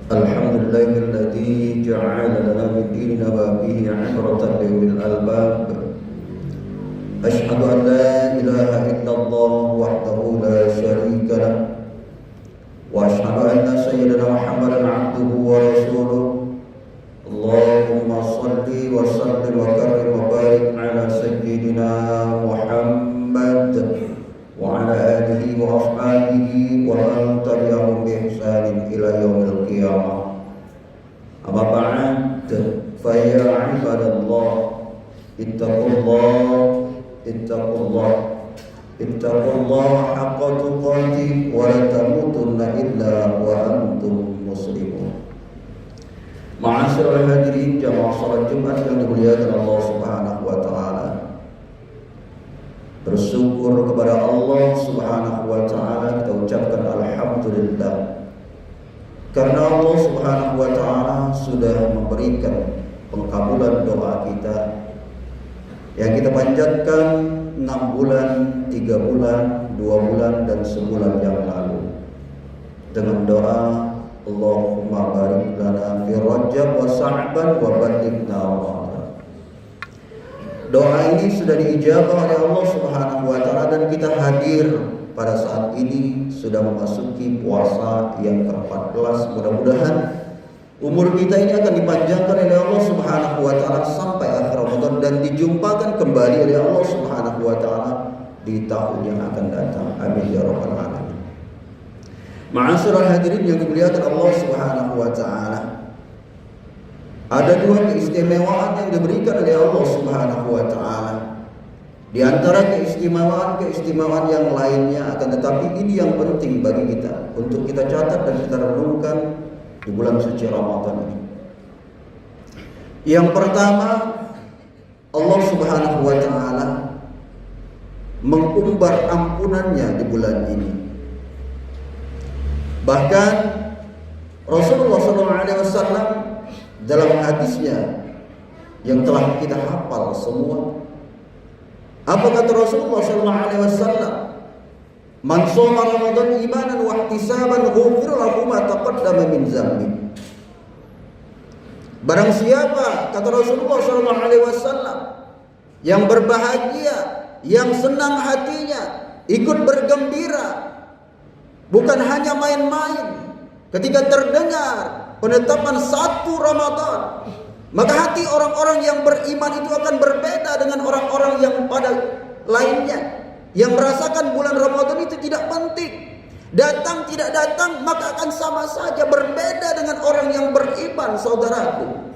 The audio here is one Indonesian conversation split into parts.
Alhamdulillahilladzi ja'ala lana min dinina wa bihi 'ibratan liulil albab. Asyhadu an la ilaha illallah wahdahu la syarika lah wa asyhadu anna sayyidana Muhammadan 'abduhu wa rasuluh. Allahumma shalli wa sallim wa karrim wa barik ala sayyidina Muhammad wa ala alihi wa ashabihi wa man tabi'ahum bi ihsanin ila yaumil qiyamah. Amma ba'd, fa ya ibadallah, ittaqullah haqqa tuqatih wa la tamutunna illa wa antum muslimun. Ma'asyiral hadirin jamaah salat Jumat yang dimuliakan Allah Subhanahu wa taala. Bersyukur kepada Allah Subhanahu wa taala, kita ucapkan alhamdulillah. Karena Allah Subhanahu wa taala sudah memberikan pengkabulan doa kita yang kita panjatkan 6 bulan, 3 bulan, 2 bulan dan sebulan yang lalu dengan doa Allahumma barik lana fi Rajab wa Sya'ban wa ballighna Ramadan. Doa ini sudah diijabah oleh Allah Subhanahu wa taala dan kita hadir pada saat ini sudah memasuki puasa yang ke-14. Mudah-mudahan umur kita ini akan dipanjangkan oleh Allah Subhanahu wa taala sampai akhir Ramadan dan dijumpakan kembali oleh Allah Subhanahu wa taala di tahun yang akan datang. Amin ya rabbal alamin. Ma'asyiral hadirin yang dimuliakan Allah Subhanahu wa taala. Ada 2 keistimewaan yang diberikan oleh Allah Subhanahu wa taala. Di antara keistimewaan yang lainnya, akan tetapi ini yang penting bagi kita untuk kita catat dan kita renungkan di bulan suci Ramadan ini. Yang pertama, Allah Subhanahu wa taala mengumbar ampunannya di bulan ini. Bahkan Rasulullah SAW dalam hadisnya yang telah kita hafal semua, apa kata Rasulullah SAW? Man shoma Ramadan imanan wa ihtisaban ghufira lahu ma taqaddama min dzambi. Barang siapa, kata Rasulullah SAW, yang berbahagia, yang senang hatinya, ikut bergembira, bukan hanya main-main ketika terdengar penetapan 1 Ramadan, maka hati orang-orang yang beriman itu akan berbeda dengan orang-orang yang pada lainnya, yang merasakan bulan Ramadan itu tidak penting. Datang tidak datang maka akan sama saja, berbeda dengan orang yang beriman, saudaraku.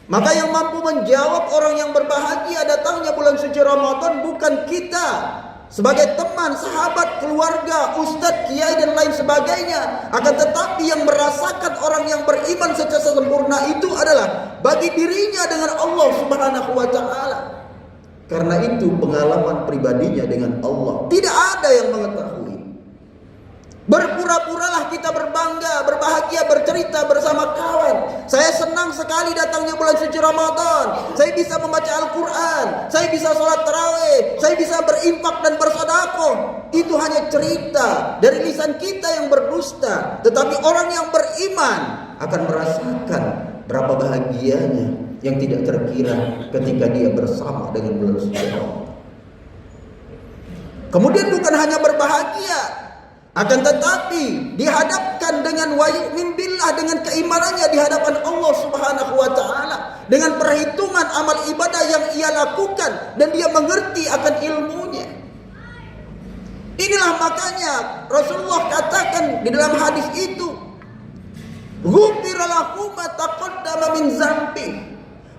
Maka yang mampu menjawab orang yang berbahagia datangnya bulan suci Ramadan bukan kita sebagai teman, sahabat, keluarga, ustadz, kiai dan lain sebagainya. Akan tetapi yang merasakan orang yang beriman secara sempurna itu adalah bagi dirinya dengan Allah Subhanahu wa taala. Karena itu pengalaman pribadinya dengan Allah tidak ada yang mengetahui. Berpura-puralah kita berbangga, berbahagia, bercerita bersama kawan. Saya senang sekali datangnya bulan suci Ramadan. Saya bisa membaca Al-Quran, saya bisa sholat tarawih, saya bisa berinfak dan bersedekah. Itu hanya cerita dari lisan kita yang berdusta. Tetapi orang yang beriman akan merasakan berapa bahagianya yang tidak terkira ketika dia bersama dengan bulan suci Ramadan. Kemudian bukan hanya berbahagia, akan tetapi dihadapkan dengan wa yu'min billah, dengan keimanannya di hadapan Allah Subhanahu wa taala, dengan perhitungan amal ibadah yang ia lakukan dan dia mengerti akan ilmunya. Inilah makanya Rasulullah katakan di dalam hadis itu, ghufira lahu ma taqaddama min dzambi,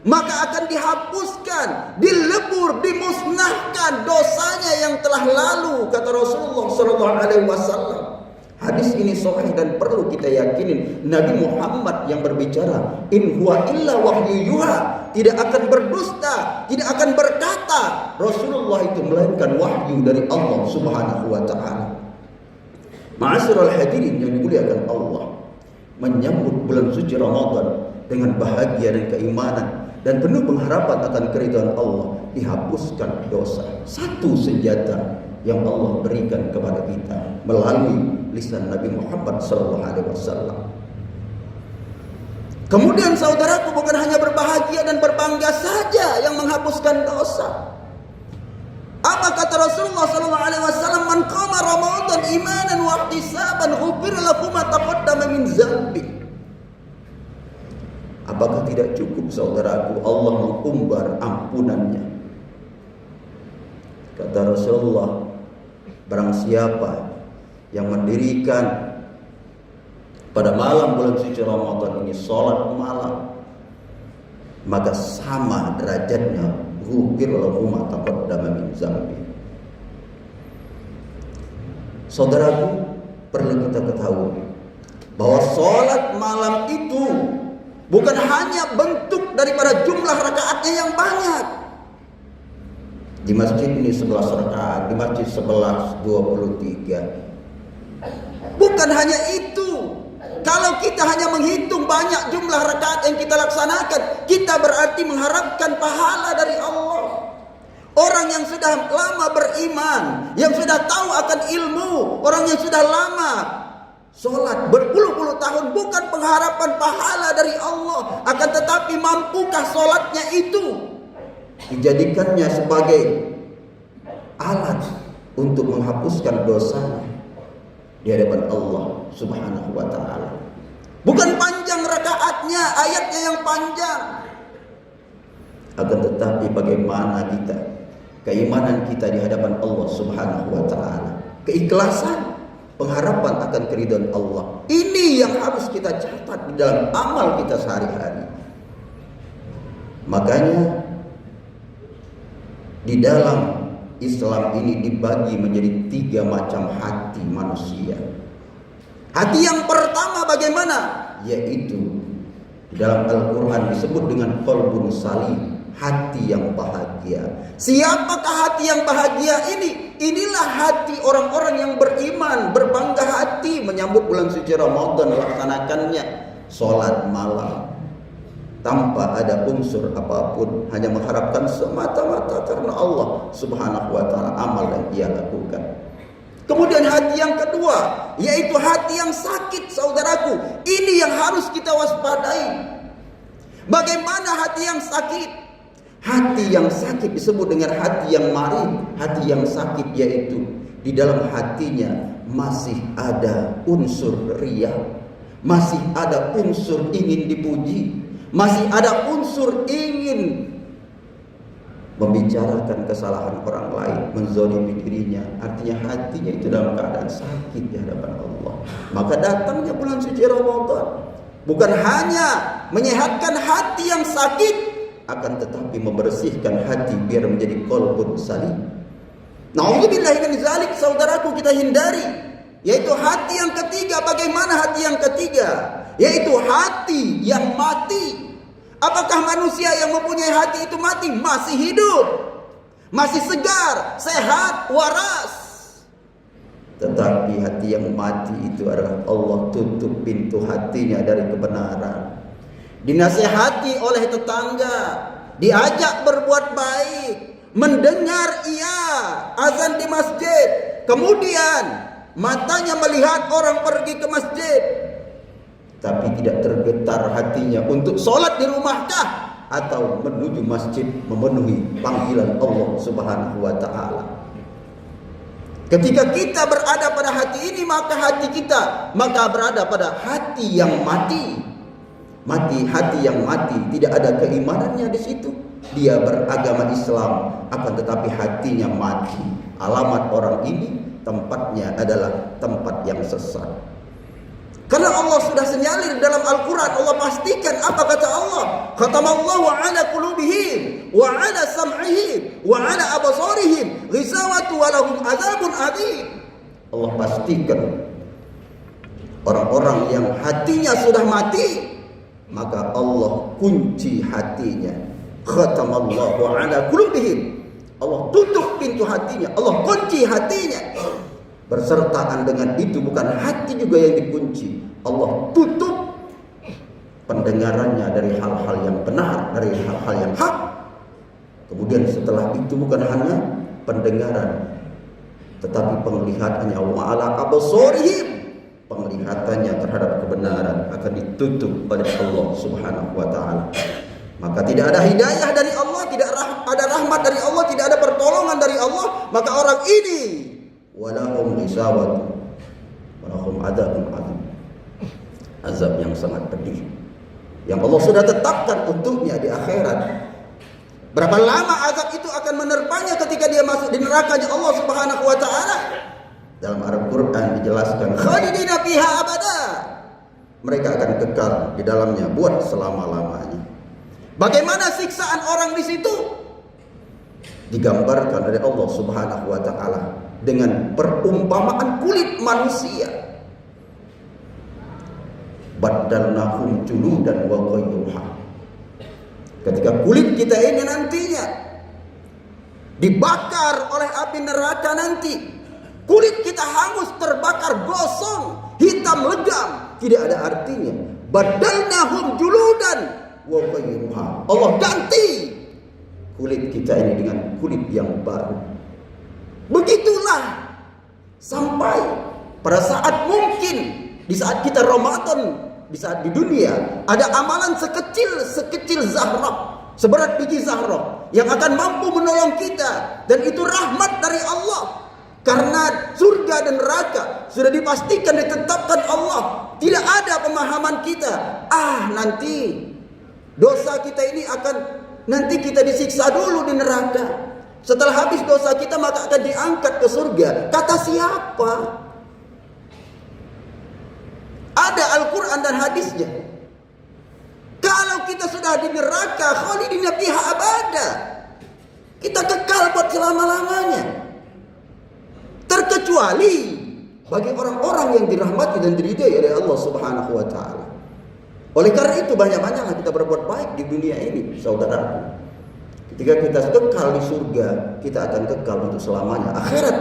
maka akan dihapuskan, dilebur, dimusnahkan dosanya yang telah lalu, kata Rasulullah SAW. Hadis ini sahih dan perlu kita yakinin. Nabi Muhammad yang berbicara, in huwa illa wahyu yuha, tidak akan berdusta, tidak akan berkata Rasulullah itu melainkan wahyu dari Allah Subhanahu wa taala. Ma'asyiral hadirin yang dimuliakan Allah. menyambut bulan suci Ramadan dengan bahagia dan keimanan dan penuh pengharapan akan keridhaan Allah, dihapuskan dosa. Satu senjata yang Allah berikan kepada kita melalui lisan Nabi Muhammad SAW. Kemudian saudaraku, bukan hanya berbahagia dan berbangga saja yang menghapuskan dosa. Apa kata Rasulullah SAW? Man qama Ramadan imanan wa ihtisaban ghufira lahu ma taqaddama min dzambi. Apakah tidak cukup saudaraku Allah mengumbar ampunannya? Kata Rasulullah, barang siapa yang mendirikan pada malam bulan suci Ramadan ini salat malam, maka sama derajatnya ghufira lahu ma taqaddama min dzambi. Saudaraku, perlu kita ketahui bahwa salat malam itu bukan hanya bentuk daripada jumlah rakaatnya yang banyak. Di masjid ini 11 rakaat, di masjid 11 23. Bukan hanya itu. Kalau kita hanya menghitung banyak jumlah rakaat yang kita laksanakan, kita berarti mengharapkan pahala dari Allah. Orang yang sudah lama beriman, yang sudah tahu akan ilmu, orang yang sudah lama sholat berpuluh-puluh tahun, bukan pengharapan pahala dari Allah, akan tetapi mampukah sholatnya itu dijadikannya sebagai alat untuk menghapuskan dosanya di hadapan Allah Subhanahu wa ta'ala. Bukan panjang rakaatnya, ayatnya yang panjang, akan tetapi bagaimana kita, keimanan kita di hadapan Allah Subhanahu wa ta'ala, keikhlasan, pengharapan akan keridhaan Allah. Ini yang harus kita catat di dalam amal kita sehari-hari. Makanya di dalam Islam ini dibagi menjadi 3 macam hati manusia. Hati yang pertama bagaimana? Yaitu di dalam Al-Quran disebut dengan qalbun salim, hati yang bahagia. Siapakah hati yang bahagia ini? Inilah hati orang-orang yang beriman, berbangga hati menyambut bulan suci Ramadan, melaksanakannya salat malam tanpa ada unsur apapun, hanya mengharapkan semata-mata karena Allah Subhanahu wa ta'ala amal yang ia lakukan. Kemudian hati yang kedua, yaitu hati yang sakit, saudaraku. Ini yang harus kita waspadai. Bagaimana hati yang sakit? Hati yang sakit disebut dengan hati yang marid. Hati yang sakit yaitu di dalam hatinya masih ada unsur riya, masih ada unsur ingin dipuji, masih ada unsur ingin membicarakan kesalahan orang lain, menzalimi dirinya. Artinya hatinya itu dalam keadaan sakit di hadapan Allah. Maka datangnya bulan suci Ramadan bukan hanya menyehatkan hati yang sakit, akan tetapi membersihkan hati biar menjadi qalbun salim. Na'udzubillahi min dzalik, saudaraku, kita hindari. Yaitu hati yang ketiga. Bagaimana hati yang ketiga? Yaitu hati yang mati. Apakah manusia yang mempunyai hati itu mati? Masih hidup, masih segar, sehat, waras. Tetapi hati yang mati itu adalah Allah tutup pintu hatinya dari kebenaran. Dinasihati oleh tetangga, diajak berbuat baik, mendengar azan di masjid, kemudian matanya melihat orang pergi ke masjid, tapi tidak tergetar hatinya untuk sholat di rumahkah atau menuju masjid memenuhi panggilan Allah Subhanahu wa ta'ala. Ketika kita berada pada hati ini, maka hati kita berada pada hati yang mati. Hati yang mati, tidak ada keimanannya di situ. Dia beragama Islam, akan tetapi hatinya mati. Alamat orang ini tempatnya adalah tempat yang sesat. Karena Allah sudah senyalir dalam Al-Quran, Allah pastikan apa kata Allah? Khatamallahu ala qulubihim wa ala sam'ihim wa ala absarihim ghisawatu wa lahum adzabun adzim. Allah pastikan orang-orang yang hatinya sudah mati, maka Allah kunci hatinya. Khatamallahu ala qulubihim, Allah tutup pintu hatinya, Allah kunci hatinya. Bersertaan dengan itu bukan hati juga yang dikunci, Allah tutup pendengarannya dari hal-hal yang benar, dari hal-hal yang hak. Kemudian setelah itu bukan hanya pendengaran, tetapi penglihatannya, wa ala absarihim, penglihatannya terhadap kebenaran akan ditutup oleh Allah Subhanahu wa taala. Maka tidak ada hidayah dari Allah, tidak ada rahmat dari Allah, tidak ada pertolongan dari Allah. Maka orang ini walahum ghishawatu walahum adzabun adzim, azab yang sangat pedih yang Allah sudah tetapkan untuknya di akhirat. Berapa lama azab itu akan menerpanya ketika dia masuk di nerakanya Allah Subhanahu wa taala? Dalam Al-Qur'an dijelaskan, khalidina fiha abada. Mereka akan kekal di dalamnya buat selama-lamanya. Bagaimana siksaan orang di situ? Digambarkan oleh Allah Subhanahu wa taala dengan perumpamaan kulit manusia. Badalnahum juludan wa ghayruha. Ketika kulit kita ini nantinya dibakar oleh api neraka nanti, kulit kita hangus, terbakar, gosong, hitam legam, tidak ada artinya. Badalnahum juludan wa ghayruha. Allah ganti kulit kita ini dengan kulit yang baru. Begitulah sampai pada saat mungkin di saat kita Ramadan, di saat di dunia ada amalan sekecil zahrah, seberat biji zahrah yang akan mampu menolong kita, dan itu rahmat dari Allah. Karena surga dan neraka sudah dipastikan, ditetapkan Allah. Tidak ada pemahaman kita, nanti dosa kita ini akan, nanti kita disiksa dulu di neraka. Setelah habis dosa kita maka akan diangkat ke surga. Kata siapa? Ada Al-Quran dan hadisnya. Kalau kita sudah di neraka, khalidina fiha abada, kita kekal buat selama-lamanya. Terkecuali bagi orang-orang yang dirahmati dan diridai oleh Allah Subhanahu wa taala. Oleh karena itu banyak-banyaklah kita berbuat baik di dunia ini, saudara. Ketika kita kekal di surga, kita akan kekal untuk selamanya. Akhirat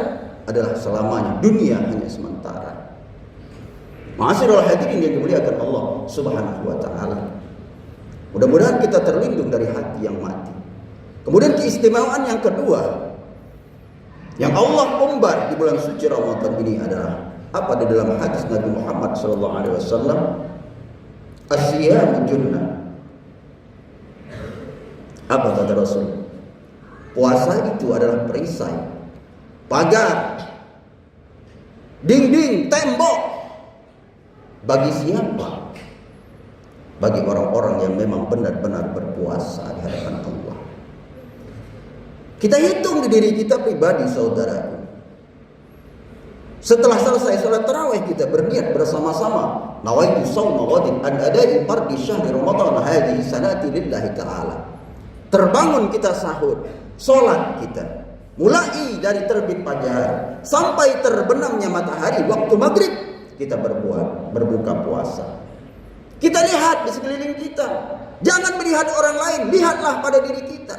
adalah selamanya, dunia hanya sementara. Ma'asyiral hadirin yang dimuliakan Allah Subhanahu wa taala. Mudah-mudahan kita terlindung dari hati yang mati. Kemudian keistimewaan yang kedua yang Allah umbar di bulan suci Ramadan ini adalah apa? Di dalam hadis Nabi Muhammad sallallahu alaihi wasallam, asyiyamu junnah. Apa kata Rasul? Puasa itu adalah perisai, pagar, dinding, tembok. Bagi siapa? Bagi orang-orang yang memang benar-benar berpuasa di hadapan Allah. Kita hitung di diri kita pribadi, saudara. Setelah selesai salat tarawih, kita berniat bersama-sama, nawaitu shauma ghadin an ada'i fardhi syahri ramadan hadhihi sanati lillahi ta'ala. Terbangun kita sahur, salat kita mulai dari terbit pagi hari sampai terbenamnya matahari waktu maghrib, kita berbuka puasa. Kita lihat di sekeliling kita. Jangan melihat orang lain, lihatlah pada diri kita.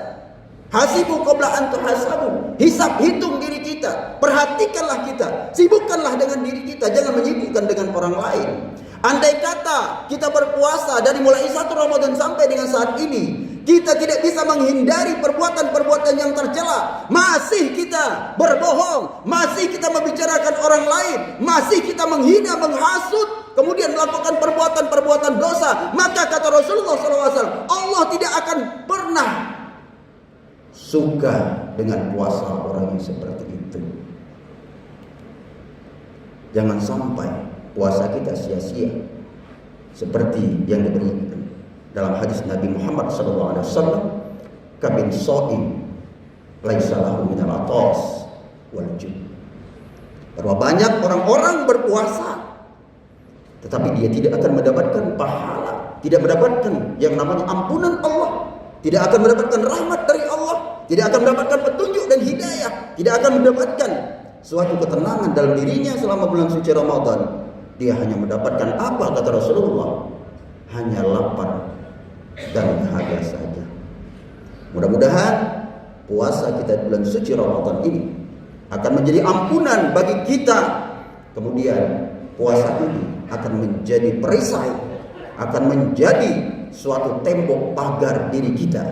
Hasibu qabla an tuhasabu. Hisab, hitung diri kita. Perhatikanlah kita. Sibukkanlah dengan diri kita, jangan menyibukkan dengan orang lain. Andai kata kita berpuasa dari mulai 1 Ramadan sampai dengan saat ini, kita tidak bisa menghindari perbuatan-perbuatan yang tercela, masih kita berbohong, masih kita membicarakan orang lain, masih kita menghina, menghasut, kemudian melakukan perbuatan-perbuatan dosa, maka kata Rasulullah SAW, Allah tidak akan pernah suka dengan puasa orang yang seperti itu. Jangan sampai puasa kita sia-sia seperti yang diberikan dalam hadis Nabi Muhammad SAW, kabin so'im laisa lahu minal atas wal jud. Bahwa banyak orang-orang berpuasa tetapi dia tidak akan mendapatkan pahala, tidak mendapatkan yang namanya ampunan Allah, tidak akan mendapatkan rahmat dari Allah, tidak akan mendapatkan petunjuk dan hidayah, tidak akan mendapatkan suatu ketenangan dalam dirinya selama bulan suci Ramadan. Dia hanya mendapatkan apa kata Rasulullah? Hanya lapar dan dahaga saja. Mudah-mudahan puasa kita di bulan suci Ramadan ini akan menjadi ampunan bagi kita. Kemudian puasa ini akan menjadi perisai akan menjadi suatu tembok pagar diri kita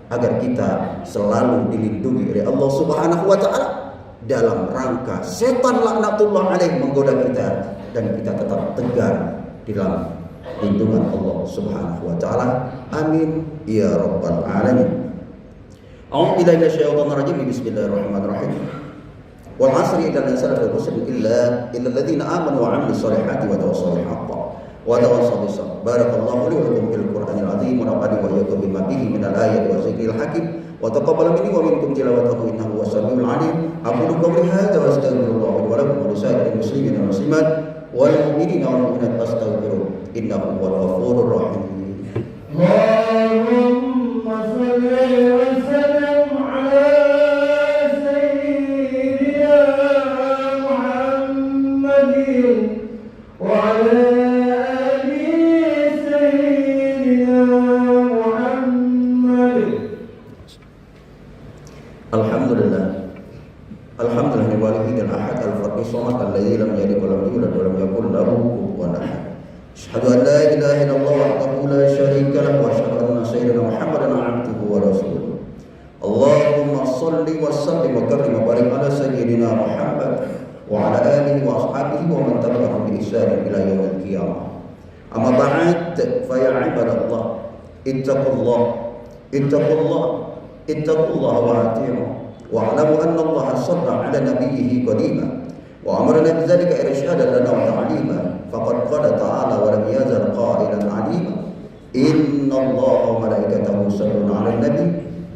agar kita selalu dilindungi oleh Allah Subhanahu wa taala dalam rangka setan laknatullah alaih menggoda kita dan kita tetap tegar di dalam lindungan Allah Subhanahu wa taala. Amin ya rabbal alamin. A'udzu billahi minasyaitonir rajim. Bismillahirrahmanirrahim. Wal 'asri innal insana lafi khusr illa alladziina aamanu wa 'amilus shalihati wa tawassaw bil haqqi wa tawassaw bis sabr. Barakallahu li wa lakum fil Qur'anil 'azim wa nafa'ani wa iyyakum bima fihi minal ayati wa dzikril hakim wa taqabbal minni wa minkum tilawatahu innahu was-sami'ul 'alim. Aqulu qawli hadza wa astaghfirullah li wa lakum wa lisa'iril muslimina wal muslimat wal mu'minina wal mu'minat fastaghfiruh innahu huwal ghafurur rahim. Allahumma shalli wa sallim ala sayyidina Muhammadin wa ala ali sayyidina Muhammadin. Alhamdulillah. Alhamdulillah walillahil ahad al-fardis samad alladzi lam yalid wa lam yulad wa lam yakul lahu kufuwan ahad. Asyhadu an la ilaha illallah wahdahu la syarika lahu wa asyhadu anna sayyidina Muhammadan 'abduhu wa rasuluh. Allahumma shalli wa sallim wa karrim wa barik ala sayyidina Muhammad wa ala alihi wa ashabihi wa man tabi'ahum bi ihsan ila yaumil qiyamah. Amma ba'd fa ya ibadallah ittaqullah wa ati'u wa'lamu anna Allah shalla 'ala nabiyhi qadima wa amarna bidzalika irsyadan lana wa ta'lima faqad qala ta'ala wa lam yazal qailan 'alima inna Allaha wa malaikatahu yusalluna 'alan nabi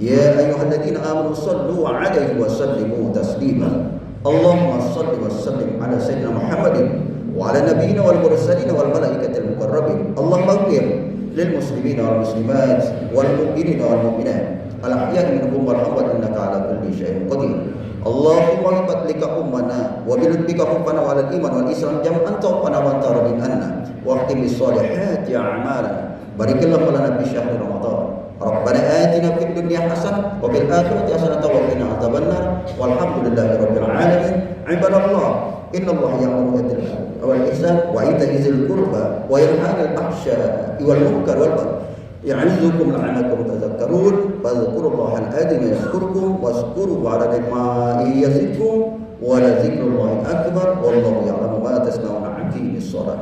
ya ayyuhalladzina amanu sallu 'alaihi wa sallimu taslima. Allahumma shalli wa sallim 'ala sayyidina Muhammadin wa 'ala nabiyyina wal mursalin wal malaikatil muqarrabin. Allahumma ighfir lil muslimina wal muslimat wal mu'minina wal mu'minat al-ahya'i minhum wal amwat innaka 'ala kulli syai'in qadir. Allahumma batlika ummana wa bilutbika hubbana wa 'alal iman wal islam jam'an tawfana wa taradin anna wa akhtim bis solihati a'malana. Barikallahu lana fi syahri ramadan. Rabbana atina fid dunya hasanah wa fil akhirati hasanah wa qina adzabannar. Walhamdulillahi rabbil alamin. Ibadallah, innallaha ya'muru bil 'adli wal ihsan wa ita'i dzil qurba wa yanha 'anil fahsya'i wal munkar wal baghi. يعظكم لعلكم تذكرون فاذكروا الله العظيم يذكركم واشكروه على نعمائه يزدكم ولذكر الله أكبر والله يعلم ما تصنعون. أقيموا الصلاة.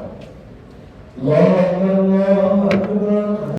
الله أكبر.